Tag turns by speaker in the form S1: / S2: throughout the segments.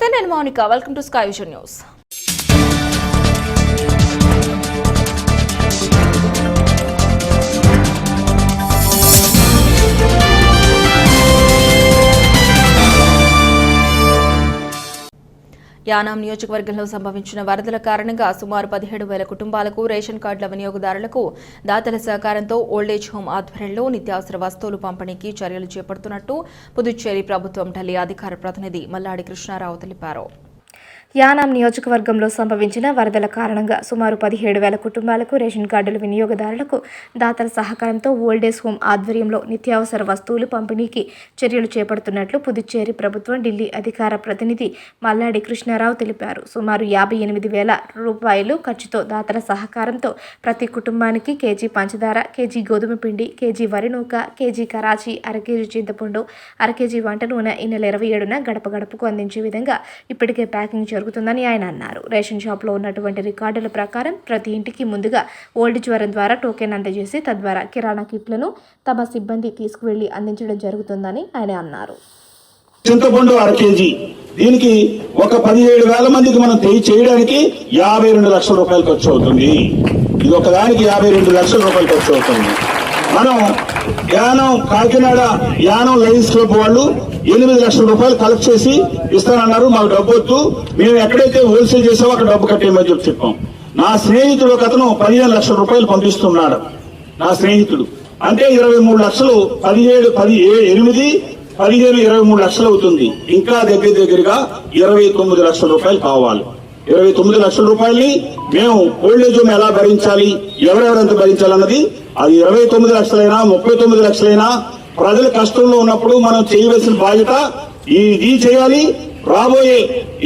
S1: నమస్తే, నేను Mounika. Welcome to sky vision news. Yanam నియోజకవర్గంలో సంభవించిన వరదల కారణంగా సుమారు 17,000 కుటుంబాలకు రేషన్ కార్డుల వినియోగదారులకు దాతల సహకారంతో ఓల్డేజ్ హోం ఆధ్వర్యంలో నిత్యావసర వస్తువులు పంపిణీకి చర్యలు చేపడుతున్నట్టు పుదుచ్చేరి ప్రభుత్వం ఢిల్లీ అధికార ప్రతినిధి మల్లాడి కృష్ణారావు తెలిపారు.
S2: యానాం నియోజకవర్గంలో సంభవించిన వరదల కారణంగా సుమారు 17,000 కుటుంబాలకు రేషన్ కార్డుల వినియోగదారులకు దాతల సహకారంతో ఓల్డేజ్ హోం ఆధ్వర్యంలో నిత్యావసర వస్తువులు పంపిణీకి చర్యలు చేపడుతున్నట్లు పుదుచ్చేరి ప్రభుత్వం ఢిల్లీ అధికార ప్రతినిధి మల్లాడి కృష్ణారావు తెలిపారు. సుమారు 58,000 రూపాయలు ఖర్చుతో దాతల సహకారంతో ప్రతి కుటుంబానికి కేజీ పంచదార, కేజీ గోధుమ పిండి, కేజీ వరి నూక, కేజీ కరాచీ, అరకేజీ చింతపండు, అరకేజీ వంట నూనె ఈ నెల 27న గడప గడపకు అందించే విధంగా ఇప్పటికే ప్యాకింగ్ జరుగుతుందని ఆయన అన్నారు. రేషన్ షాప్లో ఉన్నటువంటి రికార్డుల ప్రకారం ప్రతి ఇంటికి ముందుగా ఓల్డ్ జ్వరం ద్వారా టోకెన్ అందజేసి తద్వారా కిరాణా కిట్లను తమ సిబ్బంది తీసుకువెళ్లి అందించడం జరుగుతుందని ఆయన అన్నారు.
S3: చింతపండు 1 కేజీ, దీనికి ఒక 17,000 మందికి మనం చేయడానికి 52 లక్షల రూపాయలు ఖర్చు అవుతుంది. ఇది ఒకదానికి 52 లక్షల రూపాయలు ఖర్చు అవుతుంది. మనం యానం కాకినాడ యానం లయన్స్ క్లబ్ వాళ్ళు 8 లక్షల రూపాయలు కలెక్ట్ చేసి ఇస్తానన్నారు. మాకు డబ్బు వద్దు, మేము ఎక్కడైతే హోల్సేల్ చేసామో అక్కడ డబ్బు కట్టేయమని చెప్పాం. నా స్నేహితుడు ఒక అతను 15 లక్షల రూపాయలు పంపిస్తున్నాడు. నా స్నేహితుడు అంటే 23 లక్షలు, 17, 8, 15, 23 లక్షలు అవుతుంది. ఇంకా దగ్గరగా 29 లక్షల రూపాయలు కావాలి. 29 లక్షల రూపాయలని మేము ఓల్డేజ్ హోమ్ ఎలా భరించాలి, ఎవరెవరంత భరించాలన్నది, అది 29 లక్షలైనా 39 లక్షలైనా ప్రజల కష్టంలో ఉన్నప్పుడు మనం చేయవలసిన బాధ్యత ఇది చేయాలి. రాబోయే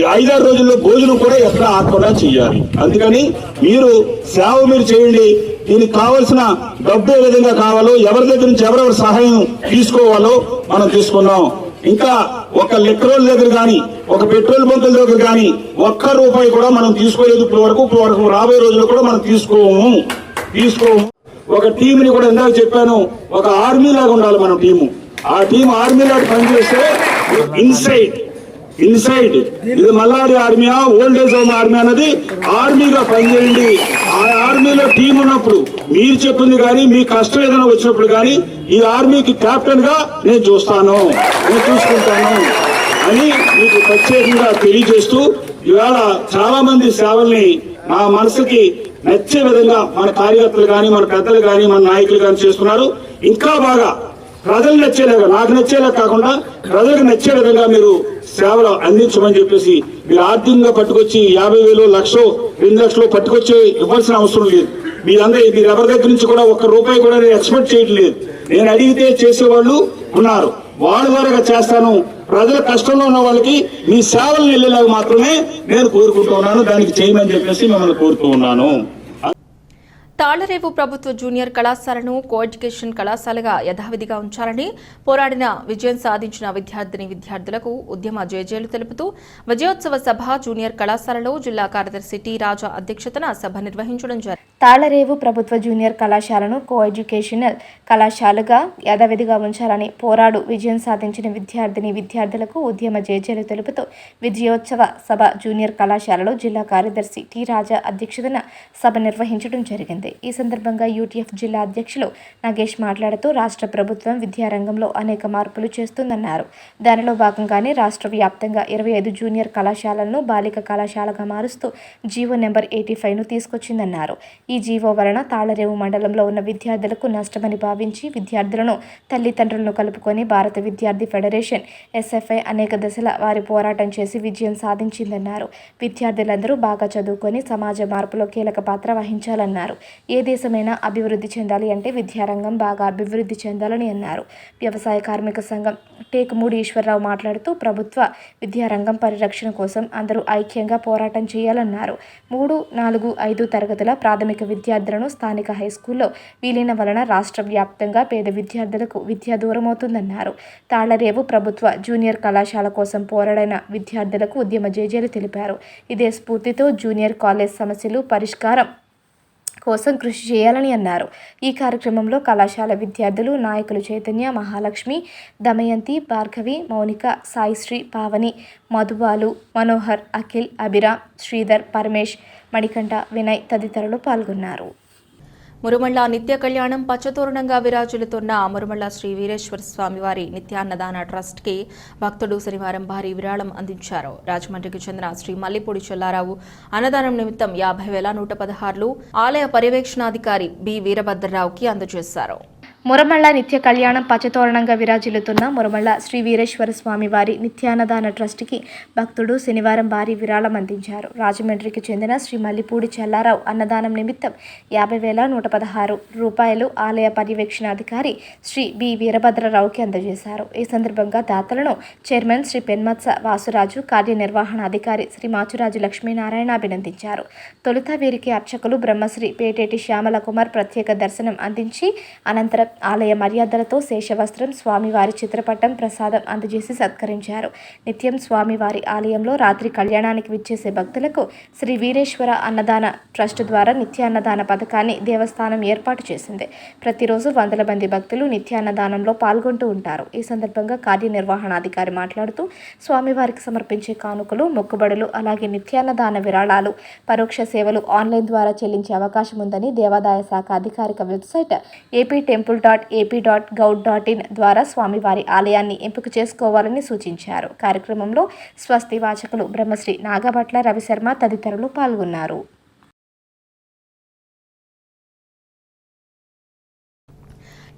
S3: 5-6 రోజుల్లో భోజనం కూడా ఎక్కడ ఆకుండా చేయాలి. అందుకని మీరు సేవ మీరు చేయండి. దీనికి కావాల్సిన డబ్బు ఏ విధంగా కావాలో, ఎవరి దగ్గర నుంచి ఎవరెవరు సహాయం తీసుకోవాలో మనం తీసుకుందాం. ఇంకా ఒక లిక్కరోల్ దగ్గర కానీ, ఒక పెట్రోల్ బంకుల దగ్గర కానీ ఒక్క రూపాయి కూడా మనం తీసుకోలేదు ఇప్పటి వరకు. రాబోయే రోజుల్లో కూడా మనం తీసుకోము. ఒక టీంని కూడా ఇందాక చెప్పాను, ఒక ఆర్మీ లాగా ఉండాలి మన టీము. ఆ టీం ఆర్మీ లాగా పనిచేస్తే ఇన్సైడ్ ఇది మల్లాడి ఆర్మీయా, ఓల్డేజ్ హోమ్ ఆర్మీ అన్నది ఆర్మీగా పనిచేయండి. ఆ ఆర్మీలో టీం ఉన్నప్పుడు మీరు చెప్పింది కానీ, మీ కష్టం ఏదైనా వచ్చినప్పుడు కానీ ఈ ఆర్మీకి కెప్టెన్ గా నేను చూసుకుంటాను అని మీకు ప్రత్యేకంగా తెలియజేస్తూ, ఇవాళ చాలా మంది సేవల్ని నా మనసుకి నచ్చే విధంగా మన కార్యకర్తలు కానీ, మన పెద్దలు కానీ, మన నాయకులు కానీ చేస్తున్నారు. ఇంకా బాగా ప్రజలు నచ్చేలాగా, నాకు నచ్చేలా కాకుండా ప్రజలకు నచ్చే విధంగా మీరు సేవలు అందించమని చెప్పేసి మీరు ఆర్థికంగా పట్టుకొచ్చి 50,000, 1,00,000, 2 లక్షలు పట్టుకొచ్చి ఇవ్వాల్సిన అవసరం లేదు. మీరు ఎవరి దగ్గర నుంచి కూడా 1 రూపాయి కూడా నేను ఎక్స్పెక్ట్ చేయడం లేదు. నేను అడిగితే చేసేవాళ్ళు ఉన్నారు, వాళ్ళ ద్వారా చేస్తాను. ప్రజల కష్టంలో ఉన్న వాళ్ళకి మీ సేవలు వెళ్ళేలాగా మాత్రమే నేను కోరుకుంటూ ఉన్నాను. దానికి చేయమని చెప్పేసి మిమ్మల్ని కోరుతూ ఉన్నాను.
S1: తాళ్లరేవు ప్రభుత్వ జూనియర్ కళాశాలను కోఎడ్యుకేషన్ కళాశాలగా యథావిధిగా ఉంచాలని పోరాడిన విజయం సాధించిన విద్యార్థులకు ఉద్యమ జేజేలు తెలుపుతూ విజయోత్సవ సభ జూనియర్ కళాశాలలో జిల్లా కార్యదర్శి టి రాజా అధ్యక్షతన సభ నిర్వహించడం జరిగింది.
S2: తాళ్లరేవు ప్రభుత్వ జూనియర్ కళాశాలను కోఎడ్యుకేషనల్ కళాశాలగా యథావిధిగా ఉంచాలని పోరాడు విజయం సాధించిన విద్యార్థులకు ఉద్యమ జేజేలు తెలుపుతూ విజయోత్సవ సభ జూనియర్ కళాశాలలో జిల్లా కార్యదర్శి టి రాజా అధ్యక్షతన సభ నిర్వహించడం జరిగింది. ఈ సందర్భంగా యూటీఎఫ్ జిల్లా అధ్యక్షులు నాగేష్ మాట్లాడుతూ రాష్ట్ర ప్రభుత్వం విద్యారంగంలో అనేక మార్పులు చేస్తుందన్నారు. దానిలో భాగంగానే రాష్ట్ర వ్యాప్తంగా 25 జూనియర్ కళాశాలలను బాలిక కళాశాలగా మారుస్తూ జీవో నెంబర్ 85ను తీసుకొచ్చిందన్నారు. ఈ జీవో వలన తాళ్లరేవు మండలంలో ఉన్న విద్యార్థులకు నష్టమని భావించి విద్యార్థులను తల్లిదండ్రులను కలుపుకొని భారత విద్యార్థి ఫెడరేషన్ ఎస్ఎఫ్ఐ అనేక దశల వారి పోరాటం చేసి విజయం సాధించిందన్నారు. విద్యార్థులందరూ బాగా చదువుకొని సమాజ మార్పులో కీలక పాత్ర వహించాలన్నారు. ఏ దేశమైనా అభివృద్ధి చెందాలి అంటే విద్యారంగం బాగా అభివృద్ధి చెందాలని అన్నారు. వ్యవసాయ కార్మిక సంఘం టేకుమూడి ఈశ్వరరావు మాట్లాడుతూ ప్రభుత్వ విద్యారంగం పరిరక్షణ కోసం అందరూ ఐక్యంగా పోరాటం చేయాలన్నారు. 3, 4, 5 తరగతుల ప్రాథమిక విద్యార్థులను స్థానిక హైస్కూల్లో విలీనం వలన రాష్ట్ర వ్యాప్తంగా పేద విద్యార్థులకు విద్య దూరమవుతుందన్నారు. తాళ్లరేవు ప్రభుత్వ జూనియర్ కళాశాల కోసం పోరాడిన విద్యార్థులకు ఉద్యమ జేజేలు తెలిపారు. ఇదే స్ఫూర్తితో జూనియర్ కాలేజ్ సమస్యలు పరిష్కారం కోసం కృషి చేయాలని అన్నారు. ఈ కార్యక్రమంలో కళాశాల విద్యార్థులు, నాయకులు చైతన్య, మహాలక్ష్మి, దమయంతి, భార్గవి, మౌనిక, సాయిశ్రీ, పావని, మధుబాలు, మనోహర్, అఖిల్, అభిరామ్, శ్రీధర్, పరమేష్, మణికంఠ, వినయ్ తదితరులు పాల్గొన్నారు.
S1: మురుమళ్ళ నిత్య కళ్యాణం పచ్చతోరణంగా విరాజులుతున్న మురుమళ్ళ శ్రీ వీరేశ్వర స్వామివారి నిత్యాన్నదాన ట్రస్ట్కి భక్తుడు శనివారం భారీ విరాళం అందించారు. రాజమండ్రికి చెందిన శ్రీ మల్లిపూడి చెల్లారావు అన్నదానం నిమిత్తం 50,116 ఆలయ పర్యవేక్షణాధికారి బి వీరభద్రరావుకి అందజేశారు.
S2: మురమళ్ళ నిత్య కళ్యాణం పచ్చతోరణంగా విరాజిల్లుతున్న మురమళ్ళ శ్రీ వీరేశ్వర స్వామి వారి నిత్యాన్నదాన ట్రస్ట్కి భక్తుడు శనివారం భారీ విరాళం అందించారు. రాజమండ్రికి చెందిన శ్రీ మల్లిపూడి చెల్లారావు అన్నదానం నిమిత్తం 50,116 రూపాయలు ఆలయ పర్యవేక్షణాధికారి శ్రీ బి వీరభద్రరావుకి అందజేశారు. ఈ సందర్భంగా దాతలను చైర్మన్ శ్రీ పెన్మత్స వాసురాజు, కార్యనిర్వహణాధికారి శ్రీ మాచురాజు లక్ష్మీనారాయణ అభినందించారు. తొలుత వీరికి అర్చకులు బ్రహ్మశ్రీ పేటేటి శ్యామల కుమార్ ప్రత్యేక దర్శనం అందించి అనంతరం ఆలయ మర్యాదలతో శేషవస్త్రం, స్వామివారి చిత్రపటం, ప్రసాదం అందజేసి సత్కరించారు. నిత్యం స్వామివారి ఆలయంలో రాత్రి కళ్యాణానికి విచ్చేసే భక్తులకు శ్రీ వీరేశ్వర అన్నదాన ట్రస్ట్ ద్వారా నిత్యాన్నదాన పథకాన్ని దేవస్థానం ఏర్పాటు చేసింది. ప్రతిరోజు వందల మంది భక్తులు నిత్యాన్నదానంలో పాల్గొంటూ ఉంటారు. ఈ సందర్భంగా కార్యనిర్వహణాధికారి మాట్లాడుతూ స్వామివారికి సమర్పించే కానుకలు, మొక్కుబడులు, అలాగే నిత్యాన్నదాన విరాళాలు, పరోక్ష సేవలు ఆన్లైన్ ద్వారా చెల్లించే అవకాశం ఉందని దేవాదాయ శాఖ అధికారిక వెబ్సైట్ aptemple.ap.gov.in ద్వారా స్వామివారి ఆలయాన్ని ఎంపిక చేసుకోవాలని సూచించారు. కార్యక్రమంలో స్వస్తి వాచకులు బ్రహ్మశ్రీ నాగభట్ల రవిశర్మ తదితరులు పాల్గొన్నారు.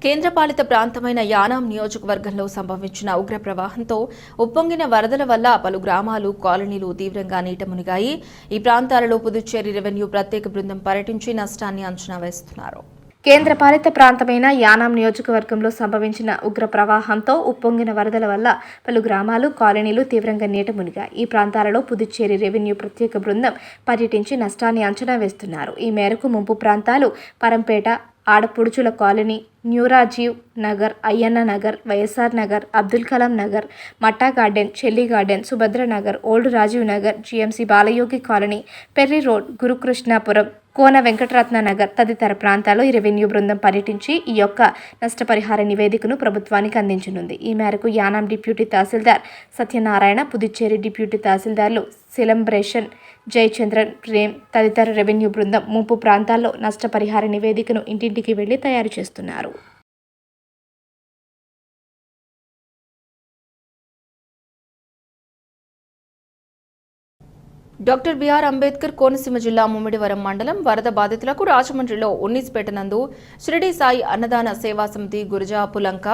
S1: కేంద్రపాలిత ప్రాంతమైన యానాం నియోజకవర్గంలో సంభవించిన ఉగ్ర ప్రవాహంతో ఉప్పొంగిన వరదల వల్ల పలు గ్రామాలు, కాలనీలు తీవ్రంగా నీట మునిగాయి. ఈ ప్రాంతాలలో పుదుచ్చేరి రెవెన్యూ ప్రత్యేక బృందం పర్యటించి నష్టాన్ని అంచనా వేస్తున్నారు.
S2: కేంద్రపాలిత ప్రాంతమైన యానాం నియోజకవర్గంలో సంభవించిన ఉగ్ర ప్రవాహంతో ఉప్పొంగిన వరదల వల్ల పలు గ్రామాలు, కాలనీలు తీవ్రంగా నీట మునిగాయి. ఈ ప్రాంతాలలో పుదుచ్చేరి రెవెన్యూ ప్రత్యేక బృందం పర్యటించి నష్టాన్ని అంచనా వేస్తున్నారు. ఈ మేరకు ముంపు ప్రాంతాలు పరంపేట, ఆడపుడుచుల కాలనీ, న్యూరాజీవ్ నగర్, అయ్యన్న నగర్, వైఎస్ఆర్ నగర్, అబ్దుల్ కలాం నగర్, మట్టా గార్డెన్, చెల్లి garden, Subhadra Nagar, old Rajiv Nagar, GMC Balayogi colony, Perry road, గురుకృష్ణాపురం, కోన వెంకటరత్న నగర్ తదితర ప్రాంతాల్లో ఈ రెవెన్యూ బృందం పర్యటించి ఈ యొక్క నష్టపరిహార నివేదికను ప్రభుత్వానికి అందించనుంది. ఈ మేరకు యానాం డిప్యూటీ తహసీల్దార్ సత్యనారాయణ, పుదుచ్చేరి డిప్యూటీ తహసీల్దార్లు సిలంబ్రేషన్, జయచంద్రన్, ప్రేమ్ తదితర రెవెన్యూ బృందం ముంపు ప్రాంతాల్లో నష్టపరిహార నివేదికను ఇంటింటికి వెళ్లి తయారు చేస్తున్నారు.
S1: డాక్టర్ బిఆర్ అంబేద్కర్ కోనసీమ జిల్లా ముమ్మిడివరం మండలం వరద బాధితులకు రాజమండ్రిలో ఉన్నీస్పేట నందు షిరిడి సాయి అన్నదాన సేవా సమితి గురజాపులంక,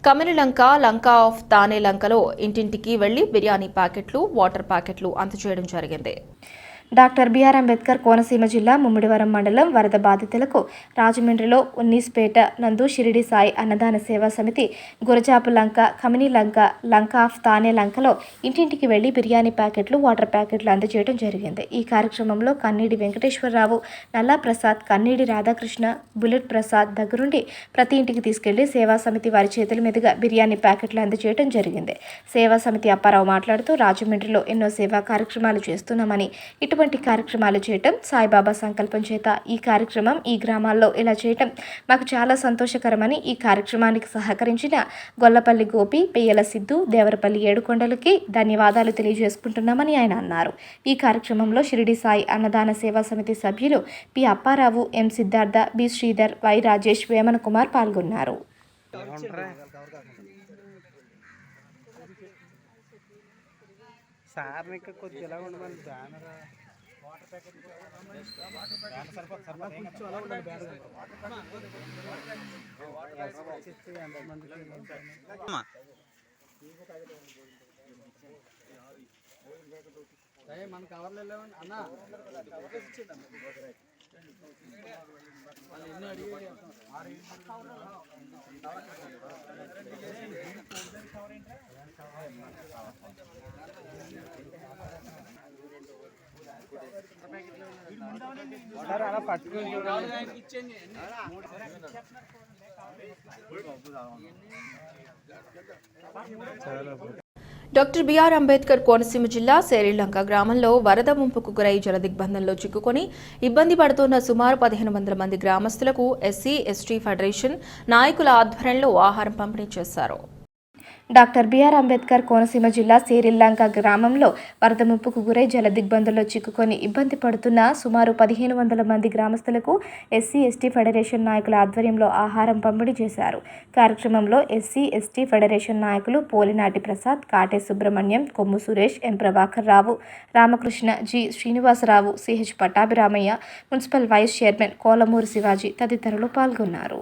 S1: కమిలిలంక, లంక ఆఫ్ తానే లంకలో ఇంటింటికి వెళ్లి బిర్యానీ ప్యాకెట్లు, వాటర్ ప్యాకెట్లు అందజేయడం జరిగింది.
S2: డాక్టర్ బిఆర్ అంబేద్కర్ కోనసీమ జిల్లా ముమ్మిడివరం మండలం వరద బాధితులకు రాజమండ్రిలో ఉన్నీస్పేట నందు షిరిడి సాయి అన్నదాన సేవా సమితి గురజాపులంక, కమినిలంక, లంక ఆఫ్ తానే లంకలో ఇంటింటికి వెళ్లి బిర్యానీ ప్యాకెట్లు, వాటర్ ప్యాకెట్లు అందజేయడం జరిగింది. ఈ కార్యక్రమంలో కన్నీడి వెంకటేశ్వరరావు, నల్లా ప్రసాద్, కన్నీడి రాధాకృష్ణ, బుల్లెట్ ప్రసాద్ దగ్గరుండి ప్రతి ఇంటికి తీసుకెళ్లి సేవా సమితి వారి చేతుల మీదుగా బిర్యానీ ప్యాకెట్లు అందజేయడం జరిగింది. సేవా సమితి అప్పారావు మాట్లాడుతూ రాజమండ్రిలో ఎన్నో సేవా కార్యక్రమాలు చేస్తున్నామని, ఇటువంటి కార్యక్రమాలు చేయటం సాయిబాబా సంకల్పం చేత ఈ కార్యక్రమం ఈ గ్రామాల్లో ఇలా చేయటం మాకు చాలా సంతోషకరమని, ఈ కార్యక్రమానికి సహకరించిన గొల్లపల్లి గోపి, పెయ్యల సిద్ధు, దేవరపల్లి ఏడుకొండలకి ధన్యవాదాలు తెలియజేసుకుంటున్నామని ఆయన అన్నారు. ఈ కార్యక్రమంలో షిరిడి సాయి అన్నదాన సేవా సమితి సభ్యులు P Apparao, M Siddhartha, B Sridhar, Y Rajesh, Vemana Kumar పాల్గొన్నారు.
S4: మన కవర్లు వెళ్ళామని అన్న ఎన్ని అడిగి అలా పట్టుకుని
S1: డాక్టర్ బిఆర్ అంబేద్కర్ కోనసీమ జిల్లా శేరిలంక గ్రామంలో వరద ముంపుకు గురై జలదిగ్బంధంలో చిక్కుకొని ఇబ్బంది పడుతున్న సుమారు 1500 మంది గ్రామస్తులకు ఎస్సీ ఎస్టీ ఫెడరేషన్ నాయకుల ఆధ్వర్యంలో ఆహారం పంపిణీ చేశారు.
S2: డాక్టర్ బిఆర్ అంబేద్కర్ కోనసీమ జిల్లా శేరిల్లంక గ్రామంలో వరద ముప్పుకు గురై జలదిగ్బంధంలో చిక్కుకొని ఇబ్బంది పడుతున్న సుమారు 1500 మంది గ్రామస్తులకు ఎస్సీ ఎస్టీ ఫెడరేషన్ నాయకుల ఆధ్వర్యంలో ఆహారం పంపిణీ చేశారు. కార్యక్రమంలో ఎస్సీ ఎస్టీ ఫెడరేషన్ నాయకులు Polinati Prasad, Kate Subrahmanyam, Kommu Suresh, M Prabhakar Rao, Ramakrishna, G Srinivasarao, CH Pattabhiramayya, municipal vice chairman Kolamuru Shivaji తదితరులు పాల్గొన్నారు.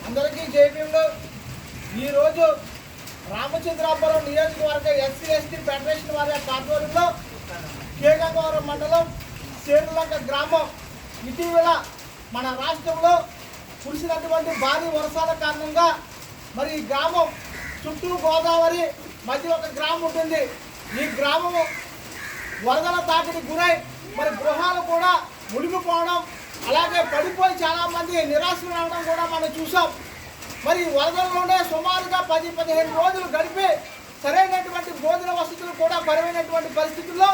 S5: అందరికీ జైపీఎంలో ఈరోజు రామచంద్రాపురం నియోజకవర్గ ఎస్సీ ఎస్టీ ఫెడరేషన్ వారి ఆధ్వర్యంలో కేగంగవరం మండలం శేరిలంక గ్రామం ఇటీవల మన రాష్ట్రంలో కురిసినటువంటి భారీ వర్షాల కారణంగా మరి ఈ గ్రామం చుట్టూ గోదావరి మధ్య ఒక గ్రామం ఉంటుంది. ఈ గ్రామం వరదల తాకిడి గురై మరి గృహాలు కూడా మునిగిపోవడం, అలాగే పడిపోయి చాలామంది నిరాశలు రావడం కూడా మనం చూసాం. మరి వరదల్లోనే సుమారుగా 10-15 రోజులు గడిపి సరైనటువంటి భోజన వసతులు కూడా కరువైనటువంటి పరిస్థితుల్లో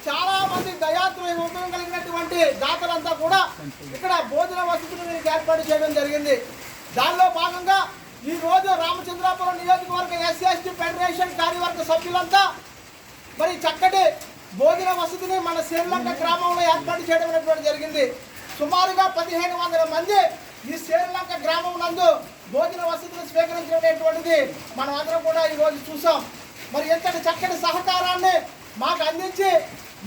S5: చాలామంది దయాత్మహృదయం కలిగినటువంటి దాతలంతా కూడా ఇక్కడ భోజన వసతులను ఏర్పాటు చేయడం జరిగింది. దానిలో భాగంగా ఈ రోజు రామచంద్రాపురం నియోజకవర్గ ఎస్సీ ఎస్టీ ఫెడరేషన్ కార్యవర్గ సభ్యులంతా మరి చక్కటి భోజన వసతిని మన శేరిలంక గ్రామంలో ఏర్పాటు చేయడం అనేటువంటి జరిగింది. సుమారుగా 1500 మంది ఈ శేరిలంక గ్రామం నందు భోజన వసతులు స్వీకరించినటువంటిది మనం అందరం కూడా ఈరోజు చూసాం. మరి ఎంతటి చక్కటి సహకారాన్ని మాకు అందించి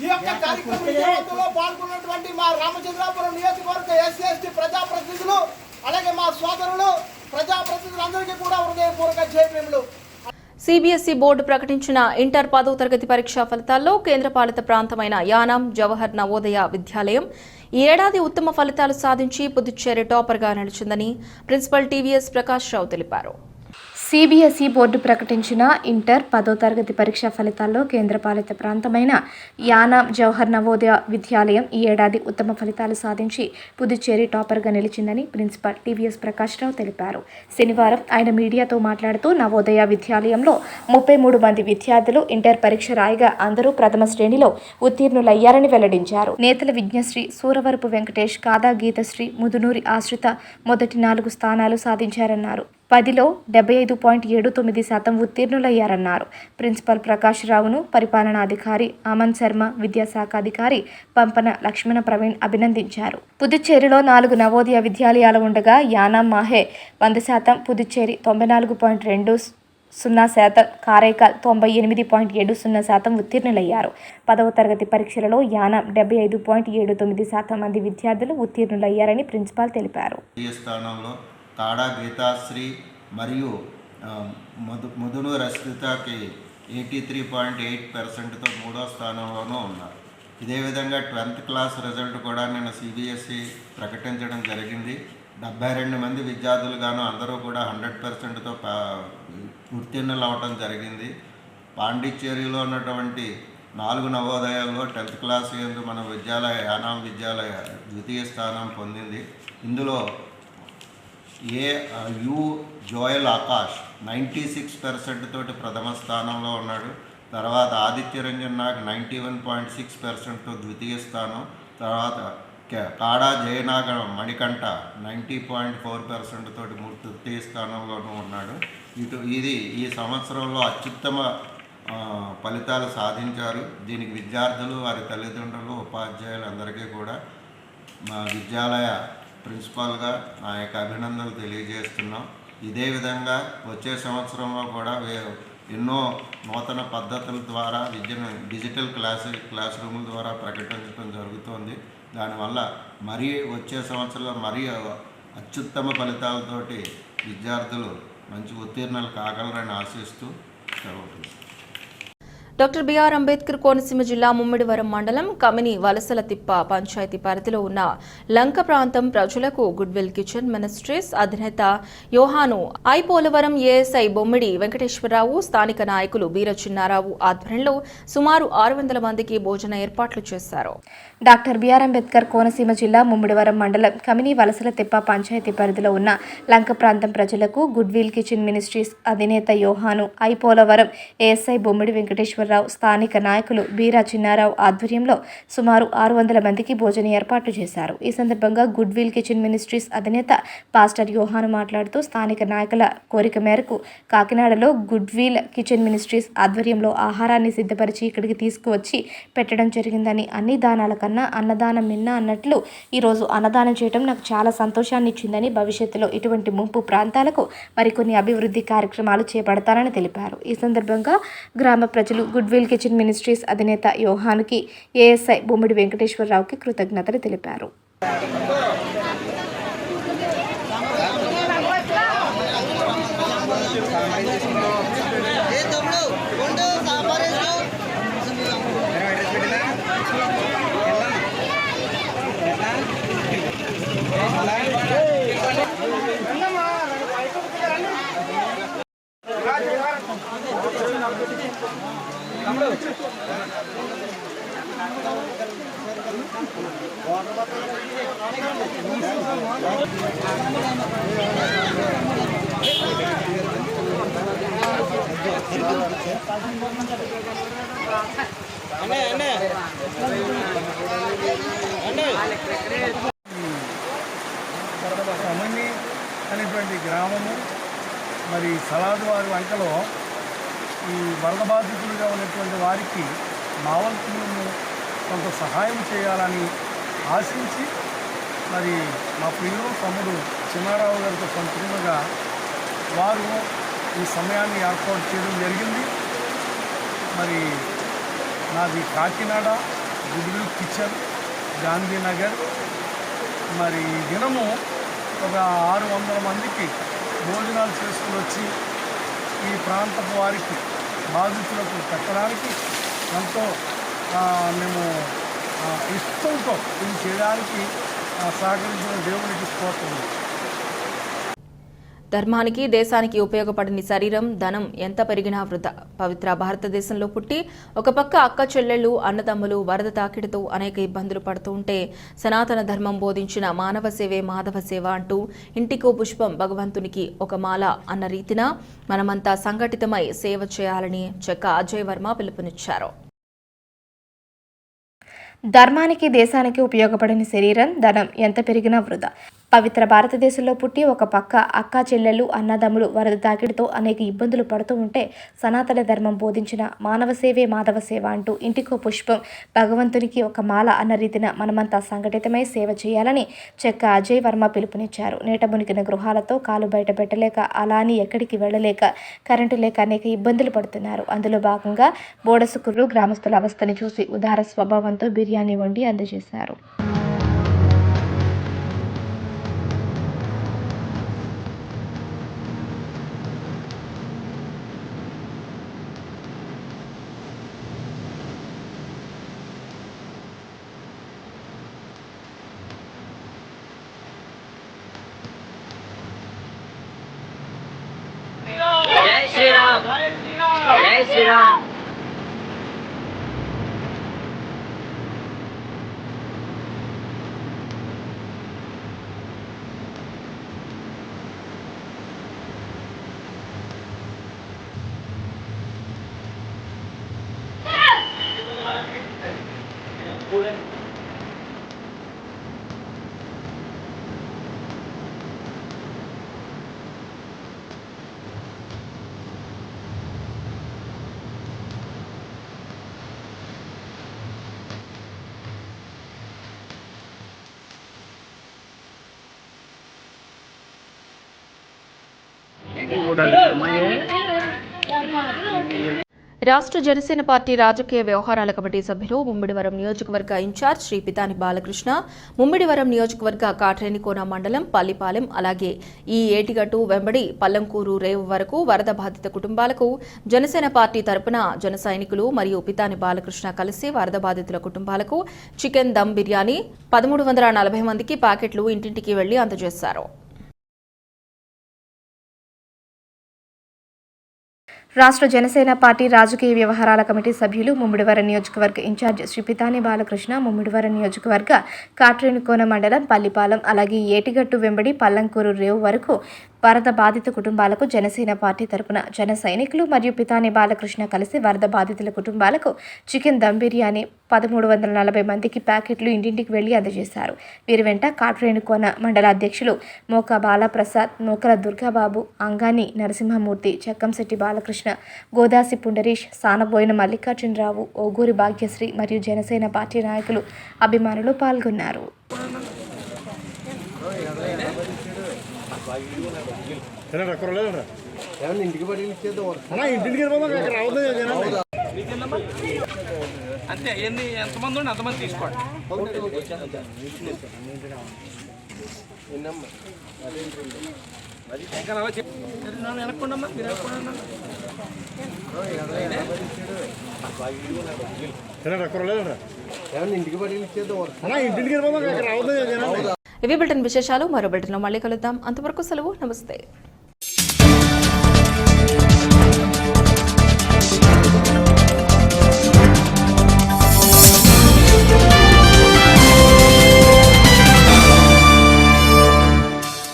S5: ఈ యొక్క కార్యక్రమ విజయవంతంలో పాల్గొన్నటువంటి మా రామచంద్రాపురం నియోజకవర్గ ఎస్సీ ఎస్టీ ప్రజాప్రతినిధులు, అలాగే మా సోదరులు ప్రజాప్రతినిధులందరికీ కూడా హృదయపూర్వక జైపీఎంలు.
S1: సిబిఎస్ఈ బోర్డు ప్రకటించిన ఇంటర్ 10వ తరగతి పరీక్షా ఫలితాల్లో కేంద్రపాలిత ప్రాంతమైన యానాం జవహర్ నవోదయ విద్యాలయం ఈ ఏడాది ఉత్తమ ఫలితాలు సాధించి పుదుచ్చేరి టాపర్గా నిలిచిందని ప్రిన్సిపల్ టీవీఎస్ ప్రకాష్ రావు తెలిపారు.
S2: సిబిఎస్ఈ బోర్డు ప్రకటించిన ఇంటర్ 10వ తరగతి పరీక్షా ఫలితాల్లో కేంద్రపాలిత ప్రాంతమైన యానాం జవహర్ నవోదయ విద్యాలయం ఈ ఏడాది ఉత్తమ ఫలితాలు సాధించి పుదుచ్చేరి టాపర్గా నిలిచిందని ప్రిన్సిపల్ టీవీఎస్ ప్రకాష్ రావు తెలిపారు. శనివారం ఆయన మీడియాతో మాట్లాడుతూ నవోదయ విద్యాలయంలో 33 మంది విద్యార్థులు ఇంటర్ పరీక్ష రాయగా అందరూ ప్రథమ శ్రేణిలో ఉత్తీర్ణులయ్యారని వెల్లడించారు. నేతల విజ్ఞశ్రీ, సూరవరపు వెంకటేష్, కాదా గీతశ్రీ, ముదునూరి ఆశ్రిత మొదటి 4 స్థానాలు సాధించారన్నారు. 10లో 75.79% ఉత్తీర్ణులయ్యారన్నారు. ప్రిన్సిపల్ ప్రకాష్ రావును పరిపాలనాధికారి అమన్ శర్మ, విద్యాశాఖ అధికారి పంపన లక్ష్మణ ప్రవీణ్ అభినందించారు. పుదుచ్చేరిలో 4 నవోదయ విద్యాలయాలు ఉండగా యానాం మాహే 100%, పుదుచ్చేరి 94.20%, కారైకాల్ 98.70% ఉత్తీర్ణులయ్యారు. 10వ తరగతి పరీక్షలలో యానాం 75.79% మంది విద్యార్థులు ఉత్తీర్ణులయ్యారని ప్రిన్సిపాల్ తెలిపారు.
S6: కాడా గీతాశ్రీ మరియు ముదునూరు అశ్రితకి 83.8%తో 3వ స్థానంలోనూ ఉన్నారు. ఇదే విధంగా 10th క్లాస్ రిజల్ట్ కూడా నిన్న సిబిఎస్ఈ ప్రకటించడం జరిగింది. 72 మంది విద్యార్థులుగాను అందరూ కూడా 100%తో ఉత్తీర్ణులు అవడం జరిగింది. పాండిచ్చేరిలో ఉన్నటువంటి 4 నవోదయాల్లో 10th క్లాస్ యందు మన విద్యాలయ యానాం విద్యాలయ ద్వితీయ స్థానం పొందింది. ఇందులో యు జోయల్ ఆకాష్ 96% తోటి ప్రథమ స్థానంలో ఉన్నాడు. తర్వాత ఆదిత్య రంజన్ నాగ్ 91.6%తో ద్వితీయ స్థానం. తర్వాత కాడా జయనాగ మణికంఠ 90.4% తోటి తృతీయ స్థానంలోనూ ఉన్నాడు. ఇది ఈ సంవత్సరంలో అత్యుత్తమ ఫలితాలు సాధించారు. దీనికి విద్యార్థులు, వారి తల్లిదండ్రులు, ఉపాధ్యాయులు అందరికీ కూడా మా విద్యాలయ ప్రిన్సిపాల్గా నా యొక్క అభినందనలు తెలియజేస్తున్నాం. ఇదే విధంగా వచ్చే సంవత్సరంలో కూడా ఎన్నో నూతన పద్ధతుల ద్వారా విద్యను డిజిటల్ క్లాస్ రూముల ద్వారా ప్రకటించడం జరుగుతోంది. దానివల్ల మరీ వచ్చే సంవత్సరంలో మరీ అత్యుత్తమ ఫలితాలతోటి విద్యార్థులు మంచి ఉత్తీర్ణులు కాగలరని ఆశిస్తూ సెలవు.
S1: డాక్టర్ బిఆర్ అంబేద్కర్ కోనసీమ జిల్లా ముమ్మిడివరం మండలం కమిని వలసల తిప్ప పంచాయతీ పరిధిలో ఉన్న లంక ప్రాంతం ప్రజలకు గుడ్విల్ కిచెన్ మినిస్ట్రీస్ అధినేత యోహాను పోలవరం ఏఎస్ఐ బొమ్మిడి వెంకటేశ్వరరావు స్థానిక నాయకులు బీర చిన్నారావు ఆధ్వర్యంలో సుమారు 600 మందికి భోజన ఏర్పాట్లు చేశారు.
S2: డాక్టర్ బిఆర్ అంబేద్కర్ కోనసీమ జిల్లా ముమ్మిడివరం మండలం కమిని వలసల తిప్ప పంచాయతీ పరిధిలో ఉన్న లంక ప్రాంతం ప్రజలకు గుడ్విల్ కిచెన్ మినిస్ట్రీస్ అధినేత యోహాను పోలవరం ఏఎస్ఐ బొమ్మిడి వెంకటేశ్వరరావు స్థానిక నాయకులు బీరా చిన్నారావు ఆధ్వర్యంలో సుమారు 600 మందికి భోజన ఏర్పాట్లు చేశారు. ఈ సందర్భంగా గుడ్విల్ కిచెన్ మినిస్ట్రీస్ అధినేత పాస్టర్ యోహాను మాట్లాడుతూ స్థానిక నాయకుల కోరిక మేరకు కాకినాడలో గుడ్విల్ కిచెన్ మినిస్ట్రీస్ ఆధ్వర్యంలో ఆహారాన్ని సిద్ధపరిచి ఇక్కడికి తీసుకువచ్చి పెట్టడం జరిగిందని, అన్ని దానాల కన్నా అన్నదానం మిన్న అన్నట్లు ఈరోజు అన్నదానం చేయడం నాకు చాలా సంతోషాన్ని ఇచ్చిందని, భవిష్యత్తులో ఇటువంటి ముంపు ప్రాంతాలకు మరికొన్ని అభివృద్ధి కార్యక్రమాలు చేపడతారని తెలిపారు. ఈ సందర్భంగా గ్రామ ప్రజలు గుడ్విల్ కిచెన్ మినిస్ట్రీస్ అధినేత యోహానుకి ఏఎస్ఐ బొమ్మిడి వెంకటేశ్వరరావుకి కృతజ్ఞతలు తెలిపారు.
S7: కమిని అనేటువంటి గ్రామము మరి సలాదువారి వంకలో ఈ వరద బాధితులుగా ఉన్నటువంటి వారికి మా వంతులను కొంత సహాయం చేయాలని ఆశించి మరి మా ప్రియులు తమ్ముడు చిన్నారావు గారితో సంతృప్తిగా వారు ఈ సమయాన్ని ఏర్పాటు చేయడం జరిగింది. మరి నాది కాకినాడ గుడ్విల్ కిచెన్ గాంధీనగర్. మరి దినము ఒక 600 మందికి భోజనాలు చేసుకుని వచ్చి ఈ ప్రాంతపు వారికి బాధితులకు పెట్టడానికి ఎంతో మేము ఇష్టంతో ఇది చేయడానికి సహకరించిన దేవునికి స్తోత్రం.
S1: ధర్మానికి దేశానికి ఉపయోగపడని శరీరం ధనం ఎంత పెరిగినా వృధా. పవిత్ర భారతదేశంలో పుట్టి ఒక పక్క అక్క చెల్లెళ్ళు అన్నదమ్ములు వరద తాకిడితో అనేక ఇబ్బందులు పడుతూ ఉంటే సనాతన ధర్మం బోధించిన మానవ సేవే మాధవ సేవ అంటూ ఇంటికో పుష్పం భగవంతునికి ఒక మాల అన్న రీతిన మనమంతా సంఘటితమై సేవ చేయాలని చెక్క అజయ్ వర్మ పిలుపునిచ్చారు.
S2: ధర్మానికి దేశానికి ఉపయోగపడని శరీరం ధనం ఎంత పెరిగినా వృధా. పవిత్ర భారతదేశంలో పుట్టి ఒక పక్క అక్క చెల్లెళ్ళు అన్నదమ్ములు వరద తాకిడితో అనేక ఇబ్బందులు పడుతూ ఉంటే సనాతన ధర్మం బోధించిన మానవ సేవే మాధవ సేవ అంటూ ఇంటికో పుష్పం భగవంతునికి ఒక మాల అన్న రీతిన మనమంతా సంఘటితమై సేవ చేయాలని చెక్క అజయ్ వర్మ పిలుపునిచ్చారు. నీట మునిగిన గృహాలతో కాలు బయట పెట్టలేక అలాని ఎక్కడికి వెళ్ళలేక కరెంటు లేక అనేక ఇబ్బందులు పడుతున్నారు. అందులో భాగంగా బోడసుకుర్రు గ్రామస్తుల అవస్థని చూసి ఉదార స్వభావంతో బిర్యానీ వండి అందజేశారు.
S8: జై శ్రీరామ్.
S1: రాష్ట్ర జనసేన పార్టీ రాజకీయ వ్యవహారాల కమిటీ సభ్యులు ముమ్మిడివరం నియోజకవర్గ ఇన్ఛార్జ్ శ్రీ పితాని బాలకృష్ణ, ముమ్మిడివరం నియోజకవర్గ కాట్రేనికోన మండలం పల్లిపాలెం, అలాగే ఈ ఏటిగట్టు వెంబడి పల్లంకూరు రేవు వరకు వరద బాధిత కుటుంబాలకు జనసేన పార్టీ తరపున జన సైనికులు మరియు పితాని బాలకృష్ణ కలిసి వరద బాధితుల కుటుంబాలకు చికెన్ దమ్ బిర్యానీ 1340 మందికి ప్యాకెట్లు ఇంటింటికి వెళ్లి అందజేశారు.
S2: రాష్ట్ర జనసేన పార్టీ రాజకీయ వ్యవహారాల కమిటీ సభ్యులు ముమ్మిడివరం నియోజకవర్గ ఇన్ఛార్జ్ శ్రీ పితాని బాలకృష్ణ, ముమ్మిడివరం నియోజకవర్గ కాట్రేనికోన మండలం పల్లిపాలెం, అలాగే ఏటిగట్టు వెంబడి పల్లంకూరు రేవు వరకు వరద బాధిత కుటుంబాలకు జనసేన పార్టీ తరపున జన సైనికులు మరియు పితాని బాలకృష్ణ కలిసి వరద బాధితుల కుటుంబాలకు చికెన్ దమ్ బిర్యానీ 1340 మందికి ప్యాకెట్లు ఇంటింటికి వెళ్లి అందజేశారు. వీరి వెంట కాట్రేనికోన మండల అధ్యక్షులు మోకా బాలప్రసాద్, నూకల దుర్గాబాబు, అంగాని నరసింహమూర్తి, చక్కంశెట్టి బాలకృష్ణ, గోదాసి పుండరీష్, సానబోయిన మల్లికార్జునరావు, ఓగూరి భాగ్యశ్రీ మరియు జనసేన పార్టీ నాయకులు, అభిమానులు పాల్గొన్నారు.
S4: అంతే ఎంతమంది ఉండి అంతమంది తీసుకోండి. వెనక్కుండమ్మా, మీరు
S1: ఇవి బులెటిన్ విశేషాలు. మరో బులెటిన్లో మళ్ళీ కలుద్దాం. అంతవరకు సెలవు. నమస్తే.